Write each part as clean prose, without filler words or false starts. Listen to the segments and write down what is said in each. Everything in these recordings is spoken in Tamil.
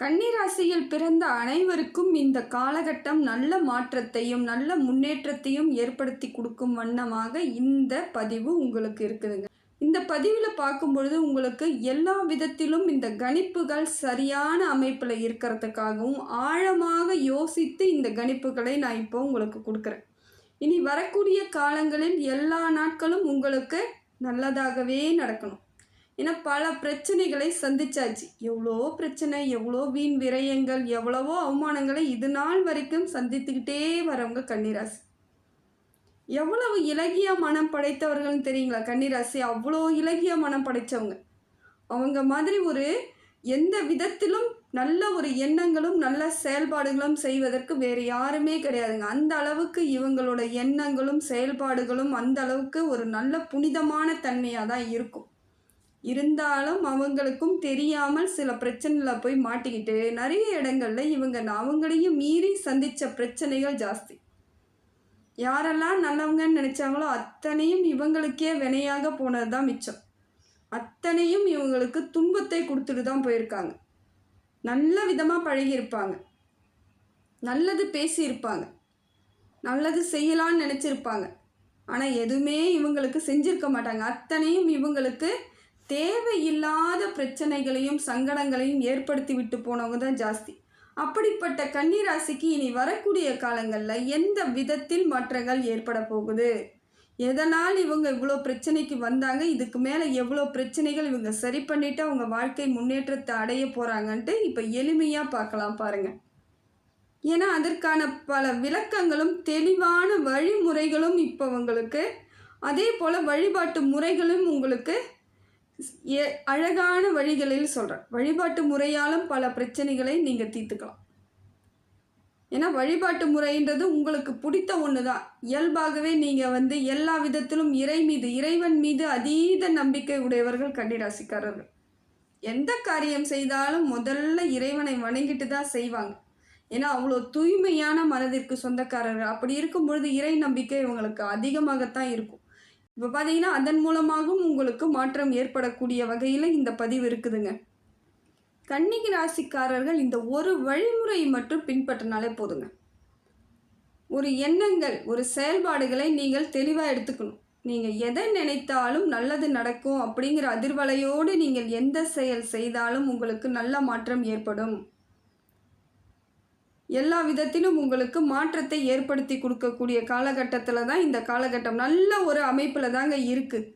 கன்னிராசியில் பிறந்த அனைவருக்கும் இந்த காலகட்டம் நல்ல மாற்றத்தையும் நல்ல முன்னேற்றத்தையும் ஏற்படுத்தி கொடுக்கும் வண்ணமாக இந்த பதிவு உங்களுக்கு இருக்குதுங்க. இந்த பதிவில் பார்க்கும் பொழுது உங்களுக்கு எல்லா விதத்திலும் இந்த கணிப்புகள் சரியான அமைப்பில் இருக்கிறதுக்காகவும் ஆழமாக யோசித்து இந்த கணிப்புகளை நான் இப்போ உங்களுக்கு கொடுக்குறேன். இனி வரக்கூடிய காலங்களில் எல்லா நாட்களும் உங்களுக்கு நல்லதாகவே நடக்கணும். ஏன்னா பல பிரச்சனைகளை சந்திச்சாச்சு. எவ்வளோ பிரச்சனை, எவ்வளோ வீண் விரயங்கள், எவ்வளவோ அவமானங்களை இது நாள் வரைக்கும் சந்தித்துக்கிட்டே வரவங்க கன்னிராசி. எவ்வளவு இலகிய மனம் படைத்தவர்கள்னு தெரியுங்களா கன்னிராசி? அவ்வளோ இலகிய மனம் படைத்தவங்க. அவங்க மாதிரி ஒரு எந்த விதத்திலும் நல்ல ஒரு எண்ணங்களும் நல்ல செயல்பாடுகளும் செய்வதற்கு வேறு யாருமே கிடையாதுங்க. அந்த அளவுக்கு இவங்களோட எண்ணங்களும் செயல்பாடுகளும் அந்த அளவுக்கு ஒரு நல்ல புனிதமான தன்மையாக தான் இருக்கும். இருந்தாலும் அவங்களுக்கும் தெரியாமல் சில பிரச்சனையில் போய் மாட்டிக்கிட்டு நிறைய இடங்கள்ல அவங்களையும் மீறி சந்தித்த பிரச்சனைகள் ஜாஸ்தி. யாரெல்லாம் நல்லவங்கன்னு நினச்சாங்களோ அத்தனையும் இவங்களுக்கே வினையாக போனது தான் மிச்சம். அத்தனையும் இவங்களுக்கு துன்பத்தை கொடுத்துட்டு தான் போயிருக்காங்க. நல்ல விதமாக பழகியிருப்பாங்க, நல்லது பேசியிருப்பாங்க, நல்லது செய்யலான்னு நினச்சிருப்பாங்க. ஆனால் எதுவுமே இவங்களுக்கு செஞ்சிருக்க மாட்டாங்க. அத்தனையும் இவங்களுக்கு தேவையில்லாத பிரச்சனைகளையும் சங்கடங்களையும் ஏற்படுத்தி விட்டு போனவங்க தான் ஜாஸ்தி. அப்படிப்பட்ட கன்னிராசிக்கு இனி வரக்கூடிய காலங்களில் எந்த விதத்தில் மாற்றங்கள் ஏற்பட போகுது, எதனால் இவங்க இவ்வளோ பிரச்சனைக்கு வந்தாங்க, இதுக்கு மேலே எவ்வளோ பிரச்சனைகள் இவங்க சரி பண்ணிவிட்டு அவங்க வாழ்க்கை முன்னேற்றத்தை அடைய போகிறாங்கன்ட்டு இப்போ எளிமையாக பார்க்கலாம் பாருங்கள். ஏன்னா அதற்கான பல விளக்கங்களும் தெளிவான வழிமுறைகளும் இப்போ உங்களுக்கு, அதே போல் வழிபாட்டு முறைகளும் உங்களுக்கு அழகான வழிகளில் சொல்கிறேன். வழிபாட்டு முறையாலும் பல பிரச்சனைகளை நீங்கள் தீர்த்துக்கலாம். ஏன்னா வழிபாட்டு முறைன்றது உங்களுக்கு பிடித்த ஒன்று தான். இயல்பாகவே நீங்கள் எல்லா விதத்திலும் இறைவன் மீது அதீத நம்பிக்கை உடையவர்கள் கன்னிராசிக்காரர்கள். எந்த காரியம் செய்தாலும் முதல்ல இறைவனை வணங்கிட்டு தான் செய்வாங்க. ஏன்னா அவ்வளோ தூய்மையான மனதிற்கு சொந்தக்காரர்கள். அப்படி இருக்கும்பொழுது இறை நம்பிக்கை இவங்களுக்கு அதிகமாகத்தான் இருக்கும். இப்போ பார்த்தீங்கன்னா அதன் மூலமாகவும் உங்களுக்கு மாற்றம் ஏற்படக்கூடிய வகையில் இந்த பதிவு இருக்குதுங்க. கன்னிகை ராசிக்காரர்கள் இந்த ஒரு வழிமுறை மட்டும் பின்பற்றினாலே போதுங்க. ஒரு எண்ணங்கள், ஒரு செயல்பாடுகளை நீங்கள் தெளிவாக எடுத்துக்கணும். நீங்கள் எதை நினைத்தாலும் நல்லது நடக்கும் அப்படிங்கிற அதிர்வலையோடு நீங்கள் எந்த செயல் செய்தாலும் உங்களுக்கு நல்ல மாற்றம் ஏற்படும். எல்லா விதத்திலும் உங்களுக்கு மாற்றத்தை ஏற்படுத்தி கொடுக்கக்கூடிய காலகட்டத்தில் தான் இந்த காலகட்டம். நல்ல ஒரு அமைப்பில் தாங்க இருக்குது.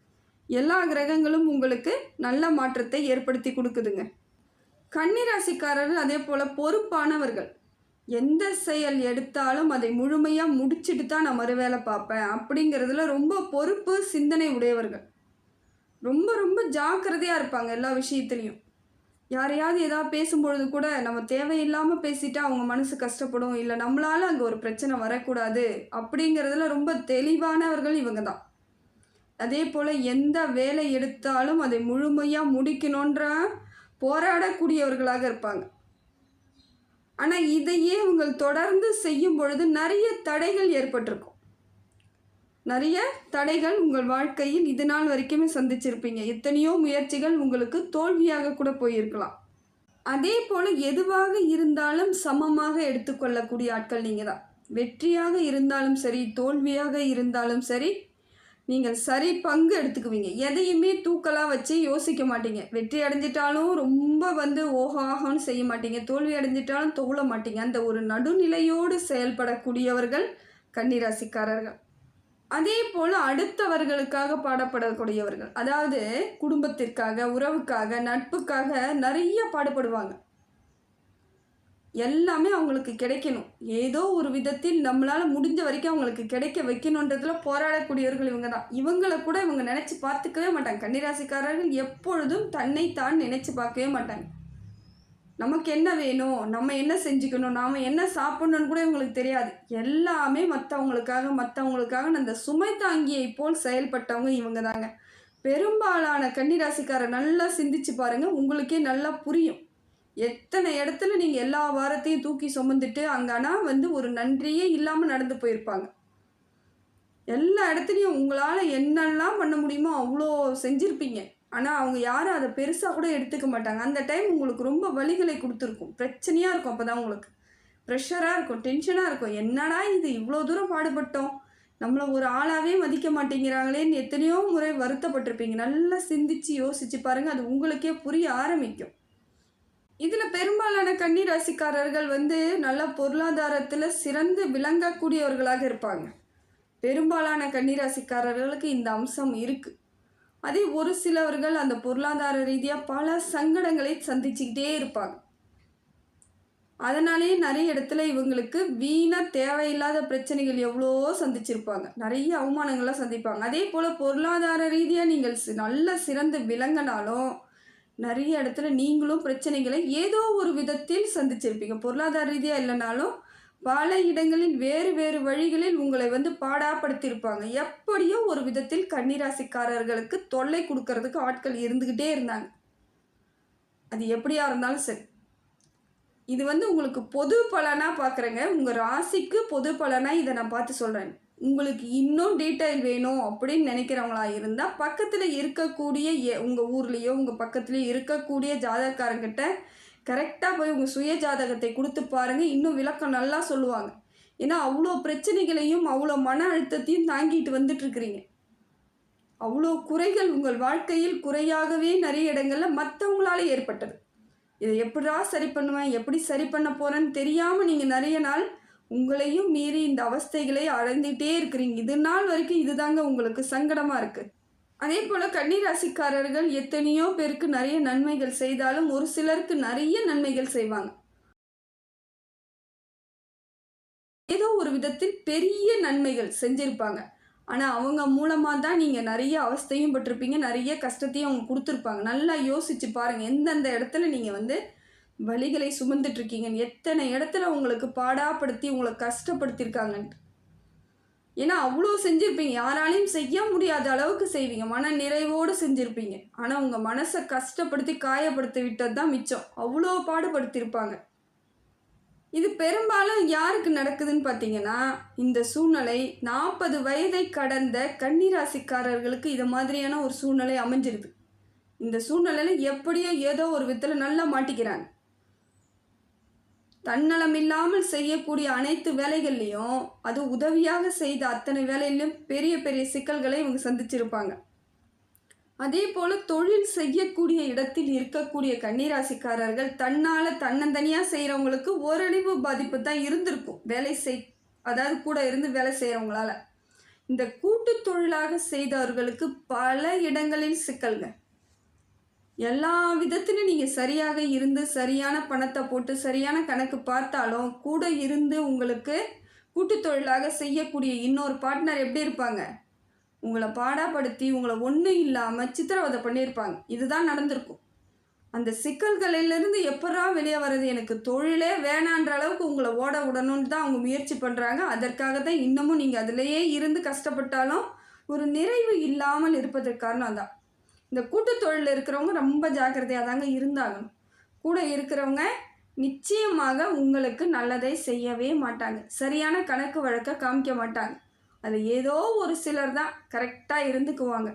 எல்லா கிரகங்களும் உங்களுக்கு நல்ல மாற்றத்தை ஏற்படுத்தி கொடுக்குதுங்க. கன்னிராசிக்காரர்கள் அதே போல் பொறுப்பானவர்கள். எந்த செயல் எடுத்தாலும் அதை முழுமையாக முடிச்சுட்டு தான் நான் மறுவேளை பார்ப்பேன் அப்படிங்கிறதுல ரொம்ப பொறுப்பு சிந்தனை உடையவர்கள். ரொம்ப ரொம்ப ஜாக்கிரதையாக இருப்பாங்க எல்லா விஷயத்துலையும். யாரையாவது ஏதாவது பேசும்பொழுது கூட நம்ம தேவையில்லாமல் பேசிட்டா அவங்க மனசு கஷ்டப்படும், இல்லை நம்மளால் அங்கே ஒரு பிரச்சனை வரக்கூடாது அப்படிங்கிறதுல ரொம்ப தெளிவானவர்கள் இவங்க தான். அதே போல் எந்த வேலை எடுத்தாலும் அதை முழுமையாக முடிக்கணுன்ற போராடக்கூடியவர்களாக இருப்பாங்க. ஆனால் இதையே இவங்க தொடர்ந்து செய்யும் பொழுது நிறைய தடைகள் ஏற்பட்டிருக்கும். நிறைய தடைகள் உங்கள் வாழ்க்கையில் இது நாள் வரைக்குமே சந்திச்சிருப்பீங்க. எத்தனையோ முயற்சிகள் உங்களுக்கு தோல்வியாக கூட போயிருக்கலாம். அதே போல் எதுவாக இருந்தாலும் சமமாக எடுத்துக்கொள்ளக்கூடிய ஆட்கள் நீங்கள் தான். வெற்றியாக இருந்தாலும் சரி, தோல்வியாக இருந்தாலும் சரி, நீங்கள் சரி பங்கு எடுத்துக்குவீங்க. எதையுமே தூக்கலாக வச்சு யோசிக்க மாட்டீங்க. வெற்றி அடைஞ்சிட்டாலும் ரொம்ப ஓஹாகன்னு செய்ய மாட்டீங்க, தோல்வி அடைஞ்சிட்டாலும் தோழ மாட்டீங்க. அந்த ஒரு நடுநிலையோடு செயல்படக்கூடியவர்கள் கன்னிராசிக்காரர்கள். அதே போல் அடுத்தவர்களுக்காக பாடுபடக்கூடியவர்கள். அதாவது குடும்பத்திற்காக, உறவுக்காக, நட்புக்காக நிறைய பாடுபடுவாங்க. எல்லாமே அவங்களுக்கு கிடைக்கணும். ஏதோ ஒரு விதத்தில் நம்மளால் முடிஞ்ச வரைக்கும் அவங்களுக்கு கிடைக்க வைக்கணுன்றதுல போராடக்கூடியவர்கள் இவங்க தான். இவங்களை கூட இவங்க நினச்சி பார்த்துக்கவே மாட்டாங்க. கன்னிராசிக்காரர்கள் எப்பொழுதும் தன்னைத்தான் நினச்சி பார்க்கவே மாட்டாங்க. நமக்கு என்ன வேணும், நம்ம என்ன செஞ்சுக்கணும், நாம் என்ன சாப்பிட்ணுன்னு கூட இவங்களுக்கு தெரியாது. எல்லாமே மற்றவங்களுக்காக அந்த சுமை தாங்கியை போல் செயல்பட்டவங்க இவங்க தாங்க. பெரும்பாலான கன்னிராசிக்காரர் நல்லா சிந்திச்சு பாருங்கள், உங்களுக்கே நல்லா புரியும். எத்தனை இடத்துல நீங்கள் எல்லா வாரத்தையும் தூக்கி சுமந்துட்டு அங்கன்னா ஒரு நன்றியே இல்லாமல் நடந்து போயிருப்பாங்க. எல்லா இடத்துலையும் உங்களால் என்னெல்லாம் பண்ண முடியுமோ அவ்வளோ செஞ்சுருப்பீங்க. ஆனால் அவங்க யாரும் அதை பெருசாக கூட எடுத்துக்க மாட்டாங்க. அந்த டைம் உங்களுக்கு ரொம்ப வலிகளை கொடுத்துருக்கும், பிரச்சனையாக இருக்கும். அப்போ தான் உங்களுக்கு ப்ரெஷராக இருக்கும், டென்ஷனாக இருக்கும். என்னடா இது இவ்வளோ தூரம் பாடுபட்டோம், நம்மளை ஒரு ஆளாகவே மதிக்க மாட்டேங்கிறாங்களேன்னு எத்தனையோ முறை வருத்தப்பட்டிருப்பீங்க. நல்லா சிந்திச்சு யோசிச்சு பாருங்கள், அது உங்களுக்கே புரிய ஆரம்பிக்கும். இதில் பெரும்பாலான கன்னி ராசிக்காரர்கள் நல்ல பொருளாதாரத்தில் சிறந்து விளங்கக்கூடியவர்களாக இருப்பாங்க. பெரும்பாலான கன்னி ராசிக்காரர்களுக்கு இந்த அம்சம் இருக்குது. அதே ஒரு சிலவர்கள் அந்த பொருளாதார ரீதியாக பல சங்கடங்களை சந்திச்சுக்கிட்டே இருப்பாங்க. அதனாலேயே நிறைய இடத்துல இவங்களுக்கு வீணாக தேவையில்லாத பிரச்சனைகள் எவ்வளவோ சந்திச்சிருப்பாங்க, நிறைய அவமானங்கள்லாம் சந்திப்பாங்க. அதே போல் பொருளாதார ரீதியாக நீங்கள் நல்ல சிறந்து விளங்கினாலும் நிறைய இடத்துல நீங்களும் பிரச்சனைகளை ஏதோ ஒரு விதத்தில் சந்திச்சிருப்பீங்க. பொருளாதார ரீதியாக இல்லைனாலும் பல இடங்களில் வேறு வேறு வழிகளில் உங்களை பாடாப்படுத்தியிருப்பாங்க. எப்படியோ ஒரு விதத்தில் கன்னிராசிக்காரர்களுக்கு தொல்லை கொடுக்கறதுக்கு ஆட்கள் இருந்துக்கிட்டே இருந்தாங்க. அது எப்படியா இருந்தாலும் சரி, இது உங்களுக்கு பொது பலனாக பார்க்குறேங்க. உங்கள் ராசிக்கு பொது பலனாக இதை நான் பார்த்து சொல்கிறேன். உங்களுக்கு இன்னும் டீட்டெயில் வேணும் அப்படின்னு நினைக்கிறவங்களா இருந்தால் பக்கத்தில் இருக்கக்கூடிய உங்கள் ஊர்லேயோ உங்கள் பக்கத்துலேயோ இருக்கக்கூடிய ஜாதகக்காரங்கிட்ட கரெக்டாக போய் உங்கள் சுய ஜாதகத்தை கொடுத்து பாருங்கள். இன்னும் விளக்கம் நல்லா சொல்லுவாங்க. ஏன்னா அவ்வளோ பிரச்சனைகளையும் அவ்வளோ மன அழுத்தத்தையும் தாங்கிட்டு வந்துட்டுருக்குறீங்க. அவ்வளோ குறைகள் உங்கள் வாழ்க்கையில் குறையாகவே நிறைய இடங்களில் மற்றவங்களால ஏற்பட்டது. இதை எப்படா சரி பண்ணுவேன், எப்படி சரி பண்ண போகிறேன்னு தெரியாமல் நீங்கள் நிறைய நாள் உங்களையும் மீறி இந்த அவஸ்தைகளை அடைந்துகிட்டே இருக்கிறீங்க. இது நாள் வரைக்கும் இதுதாங்க உங்களுக்கு சங்கடமாக இருக்குது. அதே போல் கன்னிராசிக்காரர்கள் எத்தனையோ பேருக்கு நிறைய நன்மைகள் செய்தாலும் ஒரு சிலருக்கு நிறைய நன்மைகள் செய்வாங்க. ஏதோ ஒரு விதத்தில் பெரிய நன்மைகள் செஞ்சிருப்பாங்க. ஆனால் அவங்க மூலமாக தான் நீங்கள் நிறைய அவஸ்தையும் பட்டிருப்பீங்க, நிறைய கஷ்டத்தையும் அவங்க கொடுத்துருப்பாங்க. நல்லா யோசிச்சு பாருங்கள், எந்தெந்த இடத்துல நீங்கள் வலிகளை சுமந்துட்டுருக்கீங்கன்னு, எத்தனை இடத்துல உங்களுக்கு பாடாப்படுத்தி உங்களை கஷ்டப்படுத்தியிருக்காங்கன்ட்டு. ஏன்னா அவ்வளோ செஞ்சுருப்பீங்க, யாராலையும் செய்ய முடியாத அளவுக்கு செய்வீங்க, மன நிறைவோடு செஞ்சுருப்பீங்க. ஆனால் உங்கள் மனசை கஷ்டப்படுத்தி காயப்படுத்தி விட்டது தான் மிச்சம். அவ்வளோ பாடுபடுத்தியிருப்பாங்க. இது பெரும்பாலும் யாருக்கு நடக்குதுன்னு பார்த்தீங்கன்னா, இந்த சூழ்நிலை 40 வயதை கடந்த கன்னிராசிக்காரர்களுக்கு இது மாதிரியான ஒரு சூழ்நிலை அமைஞ்சிருது. இந்த சூழ்நிலையில் எப்படியோ ஏதோ ஒரு விதத்தில் நல்லா மாட்டிக்கிறாங்க. தன்னலம் இல்லாமல் செய்யக்கூடிய அனைத்து வேலைகள்லையும் அது உதவியாக செய்த அத்தனை வேலையிலும் பெரிய பெரிய சிக்கல்களை இவங்க சந்திச்சிருப்பாங்க. அதே போல் தொழில் செய்யக்கூடிய இடத்தில் இருக்கக்கூடிய கன்னிராசிக்காரர்கள் தன்னால் தன்னந்தனியாக செய்கிறவங்களுக்கு ஓரளவு பாதிப்பு தான் இருந்திருக்கும். அதாவது கூட இருந்து வேலை செய்கிறவங்களால. இந்த கூட்டு தொழிலாக செய்தவர்களுக்கு பல இடங்களில் சிக்கல்கள். எல்லா விதத்திலும் நீங்கள் சரியாக இருந்து சரியான பணத்தை போட்டு சரியான கணக்கு பார்த்தாலும் கூட இருந்து உங்களுக்கு கூட்டு தொழிலாக செய்யக்கூடிய இன்னொரு பார்ட்னர் எப்படி இருப்பாங்க, உங்களை பாடாப்படுத்தி உங்களை ஒன்றும் இல்லாமல் சித்திரவதை பண்ணியிருப்பாங்க. இதுதான் நடந்திருக்கும். அந்த சிக்கல்களிலிருந்து எப்படா வெளியே வர்றது, எனக்கு தொழிலே வேணான்ற அளவுக்கு உங்களை ஓட விடணும்னு தான் அவங்க முயற்சி பண்ணுறாங்க. அதற்காக தான் இன்னமும் நீங்கள் அதிலேயே இருந்து கஷ்டப்பட்டாலும் ஒரு நிறைவு இல்லாமல் இருப்பதற்கு காரணம் தான். இந்த கூட்டு தொழிலில் இருக்கிறவங்க ரொம்ப ஜாக்கிரதையாக தாங்க இருந்தாகணும். கூட இருக்கிறவங்க நிச்சயமாக உங்களுக்கு நல்லதை செய்யவே மாட்டாங்க, சரியான கணக்கு வழக்க காமிக்க மாட்டாங்க. அது ஏதோ ஒரு சிலர் தான் கரெக்டாக இருந்துக்குவாங்க.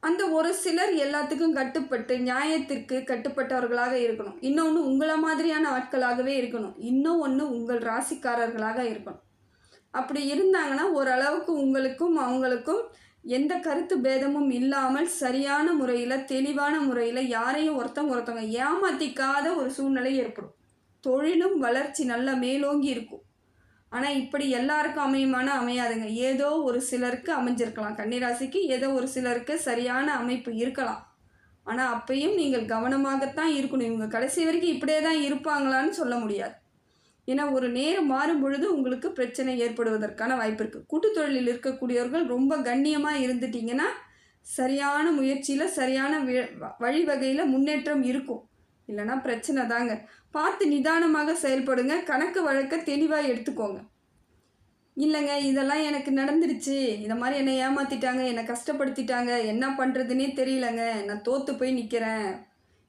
அந்த ஒரு சிலர் எல்லாத்துக்கும் கட்டுப்பட்டு நியாயத்திற்கு கட்டுப்பட்டவர்களாக இருக்கணும். இன்னொன்று உங்களை மாதிரியான ஆட்களாகவே இருக்கணும். இன்னும் ஒன்று உங்கள் ராசிக்காரர்களாக இருக்கணும். அப்படி இருந்தாங்கன்னா ஓரளவுக்கு உங்களுக்கும் அவங்களுக்கும் எந்த கருத்து பேதமும் இல்லாமல் சரியான முறையில் தெளிவான முறையில் யாரையும் ஒருத்தவங்க ஏமாற்றிக்காத ஒரு சூழ்நிலை ஏற்படும். தொழிலும் வளர்ச்சி நல்லா மேலோங்கி இருக்கும். ஆனால் இப்படி எல்லாருக்கும் அமையாதுங்க. ஏதோ ஒரு சிலருக்கு அமைஞ்சிருக்கலாம். கன்னிராசிக்கு ஏதோ ஒரு சிலருக்கு சரியான அமைப்பு இருக்கலாம். ஆனால் அப்பையும் நீங்கள் கவனமாகத்தான் இருக்கணும். இவங்க கடைசி வரைக்கும் இப்படியே தான் இருப்பாங்களான்னு சொல்ல முடியாது. ஏன்னா ஒரு நேரம் மாறும் பொழுது உங்களுக்கு பிரச்சனை ஏற்படுவதற்கான வாய்ப்பு இருக்குது. கூட்டு தொழிலில் இருக்கக்கூடியவர்கள் ரொம்ப கண்ணியமாக இருந்துட்டிங்கன்னா சரியான முயற்சியில் சரியான வழிவகையில் முன்னேற்றம் இருக்கும். இல்லைனா பிரச்சனை தாங்க. பார்த்து நிதானமாக செயல்படுங்க. கணக்கு வழக்க தெளிவாக எடுத்துக்கோங்க. இல்லைங்க இதெல்லாம் எனக்கு நடந்துருச்சு, இதை மாதிரி என்னை ஏமாற்றிட்டாங்க, என்னை கஷ்டப்படுத்திட்டாங்க, என்ன பண்ணுறதுனே தெரியலங்க, நான் தோற்று போய் நிற்கிறேன்,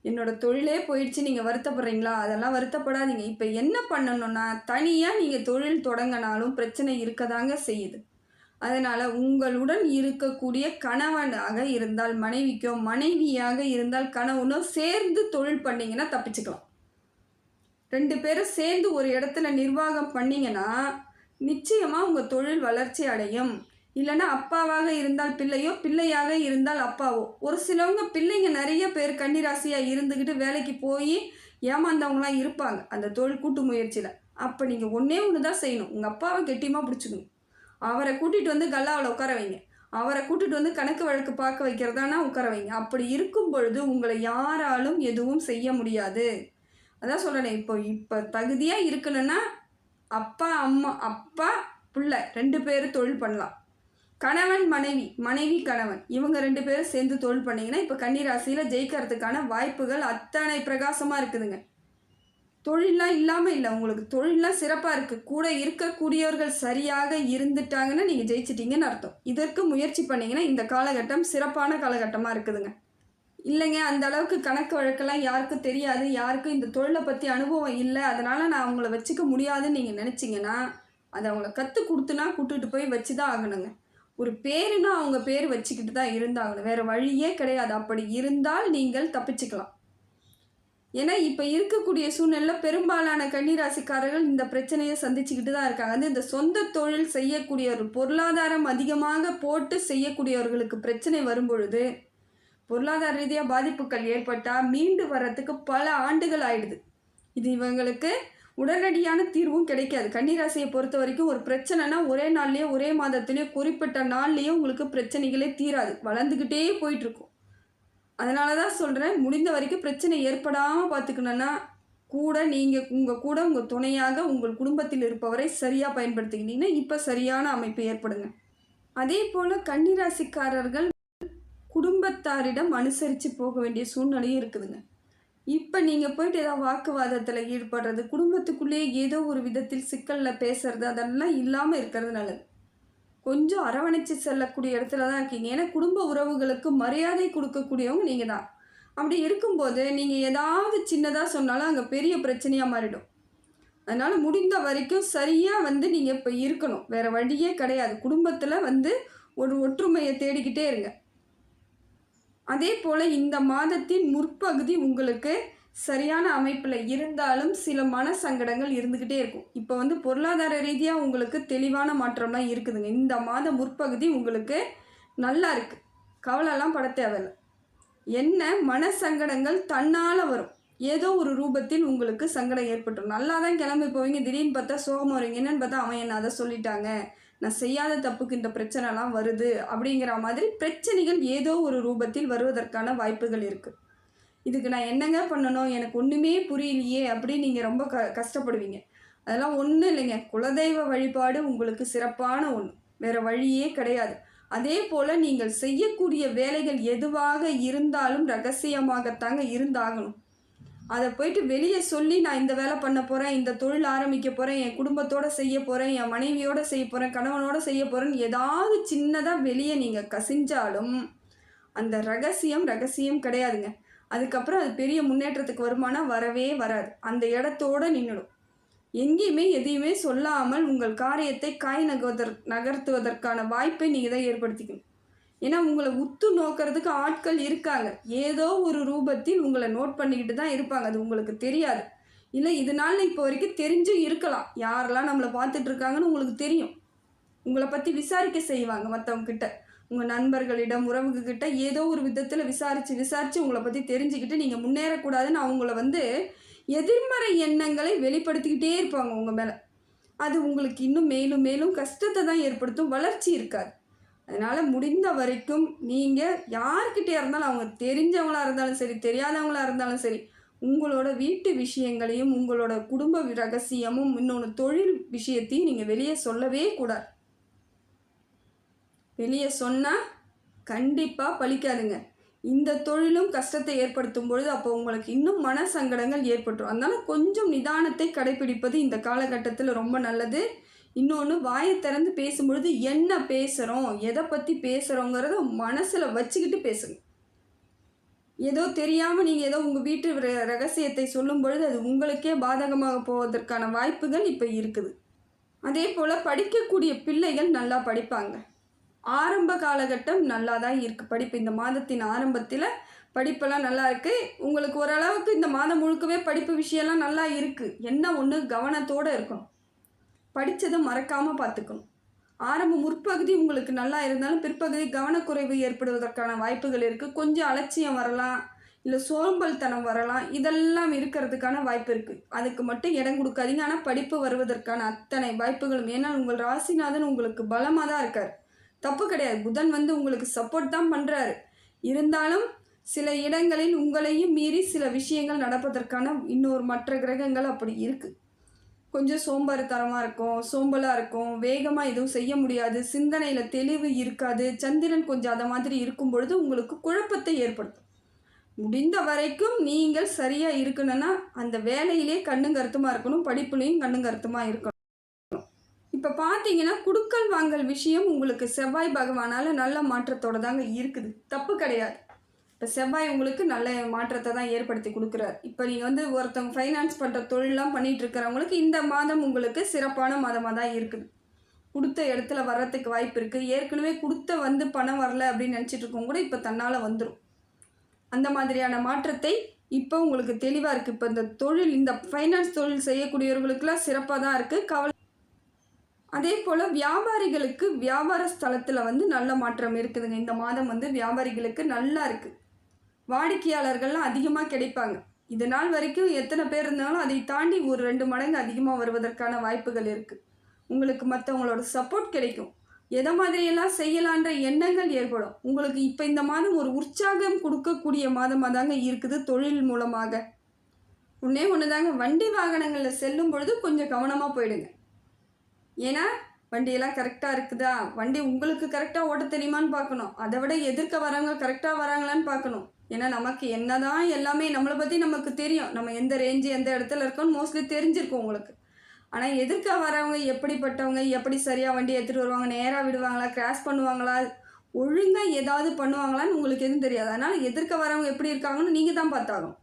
என்னோடய தொழிலே போயிடுச்சு, நீங்கள் வருத்தப்படுறீங்களா? அதெல்லாம் வருத்தப்படாதீங்க. இப்போ என்ன பண்ணணுன்னா, தனியாக நீங்கள் தொழில் தொடங்கினாலும் பிரச்சனை இருக்க தாங்க செய்யுது. அதனால் உங்களுடன் இருக்கக்கூடிய கணவனாக இருந்தால் மனைவிக்கோ, மனைவியாக இருந்தால் கணவனோ சேர்ந்து தொழில் பண்ணிங்கன்னா தப்பிச்சுக்கலாம். 2 பேரும் சேர்ந்து ஒரு இடத்துல நிர்வாகம் பண்ணிங்கன்னா நிச்சயமாக உங்கள் தொழில் வளர்ச்சி அடையும். இல்லைன்னா அப்பாவாக இருந்தால் பிள்ளையோ, பிள்ளையாக இருந்தால் அப்பாவோ. ஒரு சிலவங்க பிள்ளைங்க நிறைய பேர் கன்னிராசியாக இருந்துக்கிட்டு வேலைக்கு போய் ஏமாந்தவங்களாம் இருப்பாங்க அந்த தொழில் கூட்டு முயற்சியில். அப்போ நீங்கள் ஒன்றே ஒன்று தான் செய்யணும். உங்கள் அப்பாவை கெட்டியமாக பிடிச்சிக்கணும். அவரை கூட்டிகிட்டு வந்து கல்லாவில் உட்கார வைங்க. அவரை கூட்டிகிட்டு வந்து கணக்கு வழக்கு பார்க்க வைக்கிறதானா உட்கார வைங்க. அப்படி இருக்கும் பொழுது உங்களை யாராலும் எதுவும் செய்ய முடியாது. அதான் சொல்கிறேன், இப்போ தகுதியாக இருக்கணும்னா அப்பா அம்மா, அப்பா பிள்ளை 2 பேரும் தொழில் பண்ணலாம். கணவன் மனைவி, மனைவி கணவன், இவங்க 2 பேரும் சேர்ந்து தொழில் பண்ணிங்கன்னா இப்போ கன்னிராசியில் ஜெயிக்கிறதுக்கான வாய்ப்புகள் அத்தனை பிரகாசமாக இருக்குதுங்க. தொழிலெலாம் இல்லாமல் இல்லை, உங்களுக்கு தொழிலெலாம் சிறப்பாக இருக்குது. கூட இருக்கக்கூடியவர்கள் சரியாக இருந்துட்டாங்கன்னா நீங்கள் ஜெயிச்சிட்டிங்கன்னு அர்த்தம். இதற்கு முயற்சி பண்ணிங்கன்னா இந்த காலகட்டம் சிறப்பான காலகட்டமாக இருக்குதுங்க. இல்லைங்க, அந்த அளவுக்கு கணக்கு வழக்கெல்லாம் யாருக்கும் தெரியாது, யாருக்கும் இந்த தொழிலை பற்றி அனுபவம் இல்லை, அதனால் நான் அவங்கள வச்சுக்க முடியாதுன்னு நீங்கள் நினச்சிங்கன்னா அதை அவங்கள கற்றுக் கொடுத்துனா கூட்டுட்டு போய் வச்சு தான் ஆகணுங்க. ஒரு பேருன்னா அவங்க பேர் வச்சுக்கிட்டு தான் இருந்தாகணும், வேறு வழியே கிடையாது. அப்படி இருந்தால் நீங்கள் தப்பிச்சுக்கலாம். ஏன்னா இப்போ இருக்கக்கூடிய சூழ்நிலையில் பெரும்பாலான கன்னிராசிக்காரர்கள் இந்த பிரச்சனையை சந்திச்சுக்கிட்டு தான் இருக்காங்க. வந்து இந்த சொந்த தொழில் செய்யக்கூடியவர், பொருளாதாரம் அதிகமாக போட்டு செய்யக்கூடியவர்களுக்கு பிரச்சனை வரும்பொழுது பொருளாதார ரீதியாக பாதிப்புகள் ஏற்பட்டால் மீண்டு வர்றதுக்கு பல ஆண்டுகள் ஆயிடுது. இது இவங்களுக்கு உடனடியான தீர்வும் கிடைக்காது. கன்னிராசியை பொறுத்த வரைக்கும் ஒரு பிரச்சனைனா ஒரே நாள்லேயோ ஒரே மாதத்துலேயோ குறிப்பிட்ட நாள்லேயோ உங்களுக்கு பிரச்சனைகளே தீராது, வளர்ந்துக்கிட்டே போயிட்டுருக்கும். அதனால தான் சொல்கிறேன், முடிந்த வரைக்கும் பிரச்சனை ஏற்படாமல் பார்த்துக்கணுன்னா நீங்கள் உங்கள் துணையாக உங்கள் குடும்பத்தில் இருப்பவரை சரியாக பயன்படுத்திக்கிட்டீங்கன்னா இப்போ சரியான அமைப்பு ஏற்படுங்க. அதே போல் கன்னிராசிக்காரர்கள் குடும்பத்தாரிடம் அனுசரித்து போக வேண்டிய சூழ்நிலையும் இருக்குதுங்க. இப்போ நீங்கள் போயிட்டு ஏதாவது வாக்குவாதத்தில் ஈடுபடுறது, குடும்பத்துக்குள்ளேயே ஏதோ ஒரு விதத்தில் சிக்கலில் பேசுறது, அதெல்லாம் இல்லாமல் இருக்கிறது நல்லது. கொஞ்சம் அரவணைச்சு செல்லக்கூடிய இடத்துல தான் இருக்கீங்க. ஏன்னா குடும்ப உறவுகளுக்கு மரியாதை கொடுக்கக்கூடியவங்க நீங்கள் தான். அப்படி இருக்கும்போது நீங்கள் ஏதாவது சின்னதாக சொன்னாலும் அங்கே பெரிய பிரச்சனையாக மாறிடும். அதனால் முடிந்த வரைக்கும் சரியாக நீங்கள் இப்போ இருக்கணும், வேறு வழியே கிடையாது. குடும்பத்தில் ஒரு ஒற்றுமையை தேடிக்கிட்டே இருங்க. அதே போல் இந்த மாதத்தின் முற்பகுதி உங்களுக்கு சரியான அமைப்பில் இருந்தாலும் சில மன சங்கடங்கள் இருந்துக்கிட்டே இருக்கும். இப்போ பொருளாதார ரீதியாக உங்களுக்கு தெளிவான மாற்றம்லாம் இருக்குதுங்க. இந்த மாத முற்பகுதி உங்களுக்கு நல்லா இருக்குது, கவலைலாம் பட தேவையில்லை. என்ன மன சங்கடங்கள் தன்னால் வரும், ஏதோ ஒரு ரூபத்தில் உங்களுக்கு சங்கடம் ஏற்பட்டுரும். நல்லா தான் கிளம்பி போவீங்க, திடீர்னு பார்த்தா சோகமாக வருவீங்க. என்னென்னு பார்த்தா அவன் என்ன அதை சொல்லிட்டாங்க, நான் செய்யாத தப்புக்கு இந்த பிரச்சனைலாம் வருது அப்படிங்கிற மாதிரி பிரச்சனைகள் ஏதோ ஒரு ரூபத்தில் வருவதற்கான வாய்ப்புகள் இருக்குது. இதுக்கு நான் என்னங்க பண்ணணும், எனக்கு ஒன்றுமே புரியலையே அப்படின்னு நீங்கள் ரொம்ப கஷ்டப்படுவீங்க. அதெல்லாம் ஒன்றும் இல்லைங்க, குலதெய்வ வழிபாடு உங்களுக்கு சிறப்பான ஒன்று, வேறு வழியே கிடையாது. அதே போல் நீங்கள் செய்யக்கூடிய வேலைகள் எதுவாக இருந்தாலும் ரகசியமாகத்தாங்க இருந்தாகணும். அதை போயிட்டு வெளியே சொல்லி நான் இந்த வேலை பண்ண போகிறேன், இந்த தொழில் ஆரம்பிக்க போகிறேன், என் குடும்பத்தோடு செய்ய போகிறேன், என் மனைவியோடு செய்ய போகிறேன், கணவனோடு செய்ய போகிறேன்னு ஏதாவது சின்னதாக வெளியே நீங்கள் கசிஞ்சாலும் அந்த ரகசியம் கிடையாதுங்க. அதுக்கப்புறம் அது பெரிய முன்னேற்றத்துக்கு வருமானம் வரவே வராது, அந்த இடத்தோடு நின்றுடும். எங்கேயுமே எதையுமே சொல்லாமல் உங்கள் காரியத்தை நகர்த்துவதற்கான வாய்ப்பை நீங்கள் தான் ஏற்படுத்திக்கணும். ஏன்னா உங்களை உத்து நோக்கிறதுக்கு ஆட்கள் இருக்காங்க, ஏதோ ஒரு ரூபத்தில் உங்களை நோட் பண்ணிக்கிட்டு தான் இருப்பாங்க, அது உங்களுக்கு தெரியாது. இல்லை இதனால இப்போ வரைக்கும் தெரிஞ்சும் இருக்கலாம், யாரெல்லாம் நம்மளை பார்த்துட்ருக்காங்கன்னு உங்களுக்கு தெரியும். உங்களை பற்றி விசாரிக்க செய்வாங்க மற்றவங்கக்கிட்ட, உங்கள் நண்பர்களிடம் உறவுகிட்ட ஏதோ ஒரு விதத்தில் விசாரித்து உங்களை பற்றி தெரிஞ்சுக்கிட்டு நீங்கள் முன்னேறக்கூடாதுன்னு அவங்கள எதிர்மறை எண்ணங்களை வெளிப்படுத்திக்கிட்டே இருப்பாங்க உங்கள் மேலே. அது உங்களுக்கு இன்னும் மேலும் மேலும் கஷ்டத்தை தான் ஏற்படுத்தும், வளர்ச்சி இருக்காது. அதனால் முடிந்த வரைக்கும் நீங்கள் யார்கிட்டே இருந்தாலும், அவங்க தெரிஞ்சவங்களாக இருந்தாலும் சரி, தெரியாதவங்களாக இருந்தாலும் சரி, உங்களோட வீட்டு விஷயங்களையும் உங்களோட குடும்ப ரகசியமும் இன்னொன்று தொழில் விஷயத்தையும் நீங்கள் வெளியே சொல்லவே கூடாது. வெளியே சொன்னால் கண்டிப்பாக பலிக்காதுங்க. இந்த தொழிலும் கஷ்டத்தை ஏற்படுத்தும் பொழுது அப்போ உங்களுக்கு இன்னும் மன சங்கடங்கள் ஏற்பட்டுரும். அதனால் கொஞ்சம் நிதானத்தை கடைபிடிப்பது இந்த காலகட்டத்தில் ரொம்ப நல்லது. இன்னொன்று, வாயை திறந்து பேசும்பொழுது என்ன பேசுகிறோம், எதை பற்றி பேசுகிறோங்கிறத மனசில் வச்சுக்கிட்டு பேசுங்க. ஏதோ தெரியாமல் நீங்கள் ஏதோ உங்கள் வீட்டு ரகசியத்தை சொல்லும் பொழுது அது உங்களுக்கே பாதகமாக போவதற்கான வாய்ப்புகள் இப்போ இருக்குது. அதே போல் படிக்கக்கூடிய பிள்ளைகள் நல்லா படிப்பாங்க. ஆரம்ப காலகட்டம் நல்லா தான் இருக்குது படிப்பு. இந்த மாதத்தின் ஆரம்பத்தில் படிப்பெல்லாம் நல்லா இருக்குது. உங்களுக்கு ஓரளவுக்கு இந்த மாதம் முழுக்கவே படிப்பு விஷயம்லாம் நல்லா இருக்குது. என்ன ஒன்று, கவனத்தோடு இருக்கணும். படித்ததை மறக்காமல் பார்த்துக்கணும். ஆரம்ப முற்பகுதி உங்களுக்கு நல்லா இருந்தாலும் பிற்பகுதி கவனக்குறைவு ஏற்படுவதற்கான வாய்ப்புகள் இருக்குது. கொஞ்சம் அலட்சியம் வரலாம், இல்லை சோம்பல்தனம் வரலாம். இதெல்லாம் இருக்கிறதுக்கான வாய்ப்பு இருக்குது. அதுக்கு மட்டும் இடம் கொடுக்காதீங்க. ஆனால் படிப்பு வருவதற்கான அத்தனை வாய்ப்புகளும், ஏன்னா உங்கள் ராசிநாதன் உங்களுக்கு பலமாக தான் இருக்கார். தப்பு கிடையாது. புதன் வந்து உங்களுக்கு சப்போர்ட் தான் பண்ணுறாரு. இருந்தாலும் சில இடங்களில் உங்களையும் மீறி சில விஷயங்கள் நடப்பதற்கான இன்னொரு மற்ற கிரகங்கள் அப்படி இருக்குது. கொஞ்சம் சோம்பேறித்தனமாக இருக்கும், சோம்பலாக இருக்கும், வேகமாக எதுவும் செய்ய முடியாது, சிந்தனையில் தெளிவு இருக்காது. சந்திரன் கொஞ்சம் அதை மாதிரி இருக்கும் பொழுது உங்களுக்கு குழப்பத்தை ஏற்படுத்தும். முடிந்த வரைக்கும் நீங்கள் சரியாக இருக்கணும்னா அந்த வேலையிலே கண்ணும் கருத்துமாக இருக்கணும், படிப்புலேயும் கண்ணும் கருத்துமாக இருக்கணும். இப்போ பார்த்தீங்கன்னா குடுக்கல் வாங்கல் விஷயம் உங்களுக்கு செவ்வாய் பகவானால் நல்ல மாற்றத்தோடு தாங்க இருக்குது. தப்பு கிடையாது. இப்போ செவ்வாய் உங்களுக்கு நல்ல மாற்றத்தை தான் ஏற்படுத்தி கொடுக்குறாரு. இப்போ நீங்கள் வந்து ஒருத்தவங்க ஃபைனான்ஸ் பண்ணுற தொழிலெலாம் பண்ணிகிட்டு இருக்கிறவங்களுக்கு இந்த மாதம் உங்களுக்கு சிறப்பான மாதமாக தான் இருக்குது. கொடுத்த இடத்துல வர்றதுக்கு வாய்ப்பு இருக்குது. ஏற்கனவே கொடுத்த வந்து பணம் வரல அப்படின்னு நினச்சிட்டு இருக்கவங்க கூட இப்போ தன்னால் வந்துடும். அந்த மாதிரியான மாற்றத்தை இப்போ உங்களுக்கு தெளிவாக இருக்குது. இப்போ இந்த தொழில், இந்த ஃபைனான்ஸ் தொழில் செய்யக்கூடியவர்களுக்கெல்லாம் சிறப்பாக தான் இருக்குது. அதே போல் வியாபாரிகளுக்கு வியாபார ஸ்தலத்தில் வந்து நல்ல மாற்றம் இருக்குதுங்க. இந்த மாதம் வந்து வியாபாரிகளுக்கு நல்லா இருக்குது. வாடிக்கையாளர்கள்லாம் அதிகமாக கிடைப்பாங்க. இது நாள் வரைக்கும் எத்தனை பேர் இருந்தாலும் அதை தாண்டி ஒரு 2 மடங்கு அதிகமாக வருவதற்கான வாய்ப்புகள் இருக்குது. உங்களுக்கு மற்றவங்களோட சப்போர்ட் கிடைக்கும். எதை மாதிரியெல்லாம் செய்யலான்ற எண்ணங்கள் ஏற்படும். உங்களுக்கு இப்போ இந்த மாதம் ஒரு உற்சாகம் கொடுக்கக்கூடிய மாதமாக தாங்க இருக்குது தொழில் மூலமாக. ஒன்றே ஒன்று தாங்க, வண்டி வாகனங்களில் செல்லும் பொழுது கொஞ்சம் கவனமாக போயிடுங்க. ஏன்னா வண்டியெல்லாம் கரெக்டாக இருக்குதா, வண்டி உங்களுக்கு கரெக்டாக ஓட்ட தெரியுமான்னு பார்க்கணும். அதை விட எதிர்க்க வரவங்க கரெக்டாக வராங்களான்னு பார்க்கணும். ஏன்னா நமக்கு என்ன தான் எல்லாமே நம்மளை பற்றி நமக்கு தெரியும். நம்ம எந்த ரேஞ்சு எந்த இடத்துல இருக்கோன்னு மோஸ்ட்லி தெரிஞ்சிருக்கும் உங்களுக்கு. ஆனால் எதிர்க்க வரவங்க எப்படிப்பட்டவங்க, எப்படி சரியாக வண்டி எடுத்துகிட்டு வருவாங்க, நேராக விடுவாங்களா, கிராஸ் பண்ணுவாங்களா, ஒழுங்காக ஏதாவது பண்ணுவாங்களான்னு உங்களுக்கு எதுவும் தெரியாது. அதனால் எதிர்க்க வரவங்க எப்படி இருக்காங்கன்னு நீங்கள் தான் பார்த்தாகும்.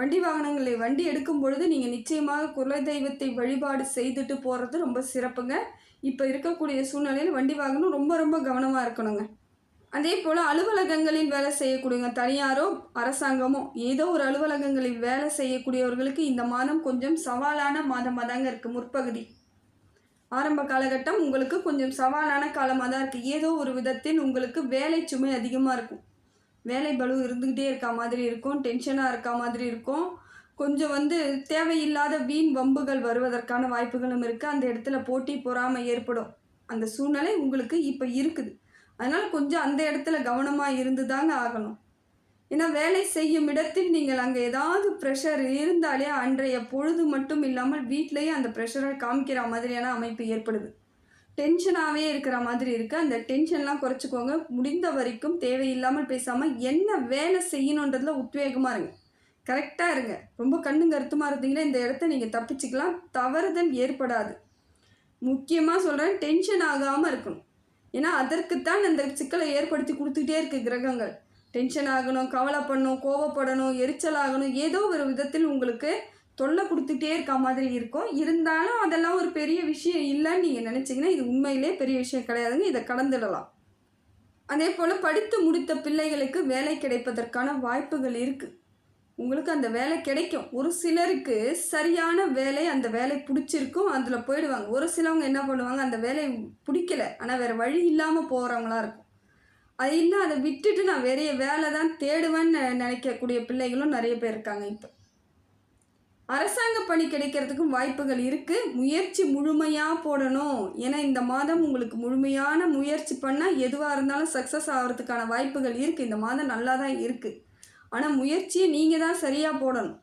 வண்டி வாகனங்களை வண்டி எடுக்கும் பொழுது நீங்கள் நிச்சயமாக குலதெய்வத்தை வழிபாடு செய்துட்டு போகிறது ரொம்ப சிறப்புங்க. இப்போ இருக்கக்கூடிய சூழ்நிலையில் வண்டி வாகனம் ரொம்ப ரொம்ப கவனமாக இருக்கணுங்க. அதே போல் அலுவலகங்களில் வேலை செய்யக்கூடியவங்க, தனியாரோ அரசாங்கமோ ஏதோ ஒரு அலுவலகங்களில் வேலை செய்யக்கூடியவர்களுக்கு இந்த மாதம் கொஞ்சம் சவாலான மாதமாக தாங்க இருக்குது. முற்பகுதி ஆரம்ப காலகட்டம் உங்களுக்கு கொஞ்சம் சவாலான காலமாக தான் இருக்குது. ஏதோ ஒரு விதத்தில் உங்களுக்கு வேலை சுமை அதிகமாக இருக்கும். வேலை பளு இருந்துக்கிட்டே இருக்க மாதிரி இருக்கும். டென்ஷனாக இருக்க மாதிரி இருக்கும். கொஞ்சம் வந்து தேவையில்லாத வீண் வம்புகள் வருவதற்கான வாய்ப்புகளும் இருக்குது. அந்த இடத்துல போட்டி பொறாமை ஏற்படும். அந்த சூழ்நிலை உங்களுக்கு இப்போ இருக்குது. அதனால் கொஞ்சம் அந்த இடத்துல கவனமாக இருந்து தாங்க ஆகணும். ஏன்னா வேலை செய்யும் இடத்தில் நீங்கள் அங்கே ஏதாவது ப்ரெஷர் இருந்தாலே அன்றைய பொழுது மட்டும் இல்லாமல் வீட்டிலேயே அந்த ப்ரெஷரை காமிக்கிற மாதிரியான அமைப்பு ஏற்படுது. டென்ஷனாகவே இருக்கிற மாதிரி இருக்குது. அந்த டென்ஷன்லாம் குறைச்சிக்கோங்க. முடிந்த வரைக்கும் தேவையில்லாமல் பேசாமல் என்ன வேலை செய்யணுன்றதில் உத்வேகமாக இருங்க. கரெக்டாக இருங்க. ரொம்ப கண்ணும் கருத்துமாக இருந்தீங்கன்னா இந்த இடத்த நீங்கள் தப்பிச்சுக்கலாம். தவறுதல் ஏற்படாது. முக்கியமாக சொல்கிறேன், டென்ஷன் ஆகாமல் இருக்கணும். ஏன்னா அதற்குத்தான் அந்த சிக்கலை ஏற்படுத்தி கொடுத்துக்கிட்டே இருக்குது கிரகங்கள். டென்ஷன் ஆகணும், கவலைப்படணும், கோவப்படணும், எரிச்சல் ஆகணும், ஏதோ ஒரு விதத்தில் உங்களுக்கு தொல்லை கொடுத்துட்டே இருக்க மாதிரி இருக்கும். இருந்தாலும் அதெல்லாம் ஒரு பெரிய விஷயம் இல்லைன்னு நீங்கள் நினச்சிங்கன்னா இது உண்மையிலே பெரிய விஷயம் கிடையாதுங்க. இதை கடந்துடலாம். அதே போல் படித்து முடித்த பிள்ளைகளுக்கு வேலை கிடைப்பதற்கான வாய்ப்புகள் இருக்குது. உங்களுக்கு அந்த வேலை கிடைக்கும். ஒரு சிலருக்கு சரியான வேலை, அந்த வேலை பிடிச்சிருக்கும், அதில் போயிடுவாங்க. ஒரு சிலவங்க என்ன பண்ணுவாங்க, அந்த வேலை பிடிக்கல ஆனால் வேறு வழி இல்லாமல் போகிறவங்களா இருக்கும். அது இல்லை, அதை விட்டுட்டு நான் வேறைய வேலை தான் தேடுவேன்னு நினைக்கக்கூடிய பிள்ளைகளும் நிறைய பேர் இருக்காங்க. இப்போ அரசாங்க பணி கிடைக்கிறதுக்கும் வாய்ப்புகள் இருக்குது. முயற்சி முழுமையாக போடணும். ஏன்னா இந்த மாதம் உங்களுக்கு முழுமையான முயற்சி பண்ணால் எதுவாக இருந்தாலும் சக்ஸஸ் ஆகிறதுக்கான வாய்ப்புகள் இருக்குது. இந்த மாதம் நல்லா தான் இருக்குது. ஆனால் முயற்சியை நீங்கள் தான் சரியாக போடணும்.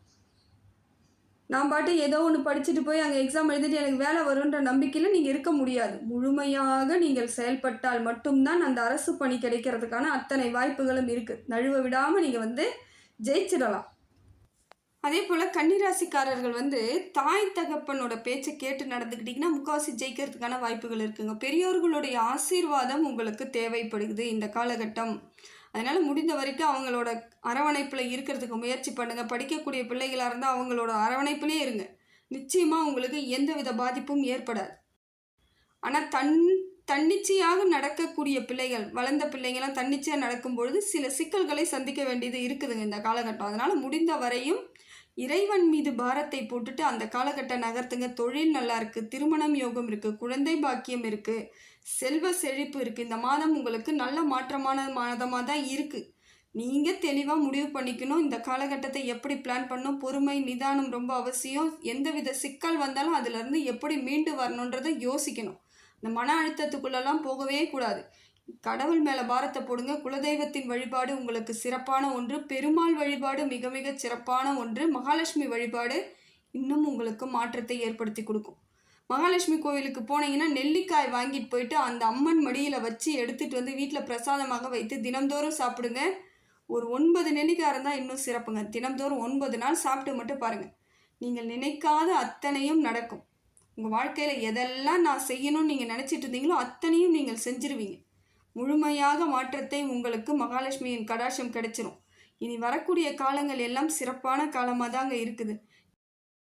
நான் பாட்டு ஏதோ ஒன்று படிச்சுட்டு போய் அங்கே எக்ஸாம் எழுதிட்டு எனக்கு வேலை வருன்ற நம்பிக்கையில் நீங்கள் இருக்க முடியாது. முழுமையாக நீங்கள் செயல்பட்டால் மட்டும்தான் அந்த அரசு பணி கிடைக்கிறதுக்கான அத்தனை வாய்ப்புகளும் இருக்குது. நழுவ விடாமல் நீங்கள் வந்து ஜெயிச்சிடலாம். அதே போல் கன்னிராசிக்காரர்கள் வந்து தாய் தகப்பனோட பேச்சை கேட்டு நடந்துக்கிட்டிங்கன்னா முக்கால்வாசி ஜெயிக்கிறதுக்கான வாய்ப்புகள் இருக்குங்க. பெரியோர்களுடைய ஆசீர்வாதம் உங்களுக்கு தேவைப்படுகிறது இந்த காலகட்டம். அதனால் முடிந்த வரைக்கும் அவங்களோட அரவணைப்பில் இருக்கிறதுக்கு முயற்சி பண்ணுங்கள். படிக்கக்கூடிய பிள்ளைகளாக இருந்தால் அவங்களோட அரவணைப்பிலே இருங்க. நிச்சயமாக உங்களுக்கு எந்தவித பாதிப்பும் ஏற்படாது. ஆனால் தன்னிச்சையாக நடக்கக்கூடிய பிள்ளைகள், வளர்ந்த பிள்ளைங்கள்லாம் தன்னிச்சையாக நடக்கும் பொழுது சில சிக்கல்களை சந்திக்க வேண்டியது இருக்குதுங்க இந்த காலகட்டம். அதனால் முடிந்த வரையும் இறைவன் மீது பாரத்தை போட்டுட்டு அந்த காலகட்ட நகர்த்துங்க. தொழில் நல்லா இருக்குது, திருமணம் யோகம் இருக்குது, குழந்தை பாக்கியம் இருக்குது, செல்வ செழிப்பு இருக்குது. இந்த மாதம் உங்களுக்கு நல்ல மாற்றமான மாதமாக தான் இருக்குது. நீங்கள் தெளிவாக முடிவு பண்ணிக்கணும். இந்த காலகட்டத்தை எப்படி பிளான் பண்ணணும். பொறுமை, நிதானம் ரொம்ப அவசியம். எந்தவித சிக்கல் வந்தாலும் அதிலிருந்து எப்படி மீண்டு வரணுன்றதை யோசிக்கணும். இந்த மன அழுத்தத்துக்குள்ளெல்லாம் போகவே கூடாது. கடவுள் மேலே பாரத்தை போடுங்க. குலதெய்வத்தின் வழிபாடு உங்களுக்கு சிறப்பான ஒன்று. பெருமாள் வழிபாடு மிக மிக சிறப்பான ஒன்று. மகாலட்சுமி வழிபாடு இன்னும் உங்களுக்கு மாற்றத்தை ஏற்படுத்தி கொடுக்கும். மகாலட்சுமி கோவிலுக்கு போனீங்கன்னா நெல்லிக்காய் வாங்கிட்டு போயிட்டு அந்த அம்மன் மடியில் வச்சு எடுத்துகிட்டு வந்து வீட்டில் பிரசாதமாக வைத்து தினம்தோறும் சாப்பிடுங்க. ஒரு 9 நெல்லிக்காய் இருந்தால் இன்னும் சிறப்புங்க. தினம்தோறும் 9 நாள் சாப்பிட்டு மட்டும் பாருங்கள். நீங்கள் நினைக்காத அத்தனையும் நடக்கும். உங்கள் வாழ்க்கையில் எதெல்லாம் நான் செய்யணும்னு நீங்கள் நினச்சிட்டு இருந்தீங்களோ அத்தனையும் நீங்கள் செஞ்சிருவீங்க. முழுமையாக மாற்றத்தை உங்களுக்கு மகாலட்சுமியின் கடாட்சம் கிடைச்சிரும். இனி வரக்கூடிய காலங்கள் எல்லாம் சிறப்பான காலமாக தாங்க இருக்குது.